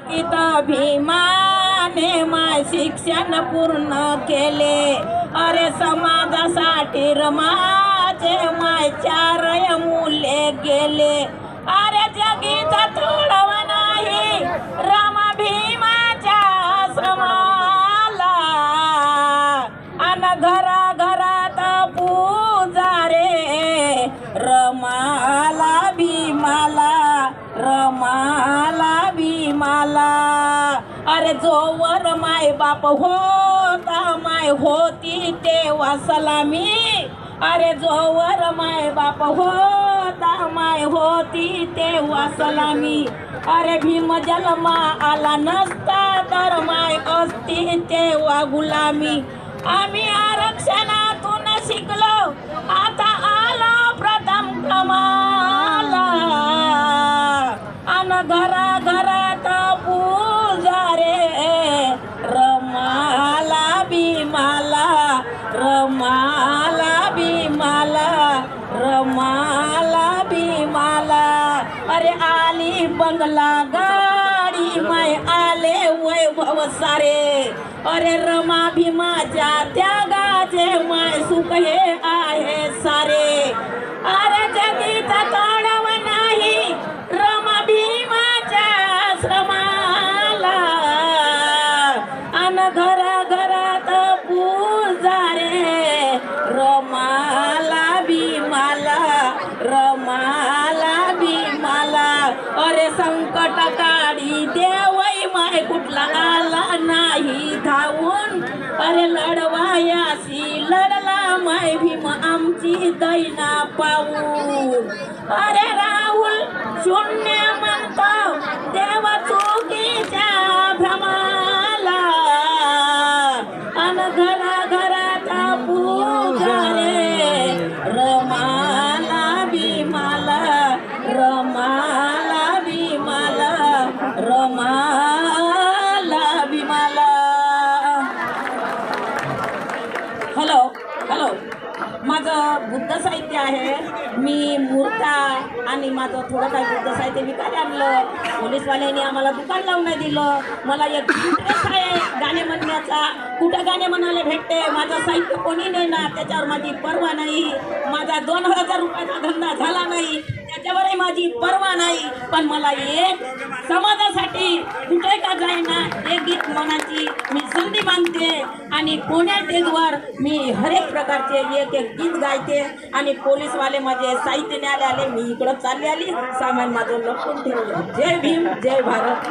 चकित भीमाने माय शिक्षण पूर्ण केले. अरे समाजासाठी रमाचे माय 4 मुले गेले. अरे जगीत तोडव नाही रमा भीमाच्या आश्रमाला. अन घरा घरात पूजा रे रमाला भीमाला, रमाला भीमाला. अरे जोवर माय बाप होता माय होती तेव्हा सलामी. अरे जोवर माय बाप होता माय होती तेव्हा सलामी. अरे भीम जन्मा आला नसता तर माय असती तेव्हा गुलामी. आम्ही आरक्षणातून शिकलो आता आला प्रथम क्रमाला. अन घरा घरात पूजा रे रमाला भीमाला, रमाला भीमाला, रमाला भीमाला. अरे आली बंगला गाडी माय आले वैभव सारे. अरे रमा भीमाच्या त्यागाचे माय सुख हे आहे सारे. अरे जगीत तोडव नाही रमा भीमाच्या आश्रमाला. अन घरा घरात पूजा रे रमाला भीमाला, रमाला भीमाला. अरे संकट काढी देवई माय कुठला आला नाही धावून. अरे लढवायासी लढला माय भीम आमची दैना पाहून. अरे राहुल शून्य म्हणतो देव चुकीच्या भ्रमाला. अन घरा घरात पूजा रे रमाला भीमाला, रमाला भीमाला, रमाला भीमाला. हॅलो हॅलो, माझं बुद्ध साहित्य आहे. मी मूर्ता आणि माझं थोडं काही बुद्ध साहित्य विकायला आणलं. पोलीसवाल्यांनी आम्हाला दुकान लावून नाही दिलं. मला एक इंटरेस्ट आहे गाणे म्हणण्याचा. कुठं गाणे म्हणायला भेटते, माझं साहित्य कोणी नाही ना, त्याच्यावर माझी पर्वा नाही. माझा 2000 रुपयाचा धंदा झाला नाही त्याच्यावरही माझी पर्वा नाही. पण मला एक समाजासाठी कुठे का जाईना एक गीत म्हणायची मी संधी मानते. आणि पुण्या स्टेजवर मी हरेक प्रकारचे एक एक गीत गायते. आणि पोलीसवाले माझे साहित्य न्यायला आले, मी इकडं चालले आली, सामान माझं लपून ठेवलं. जय भीम, जय भारत.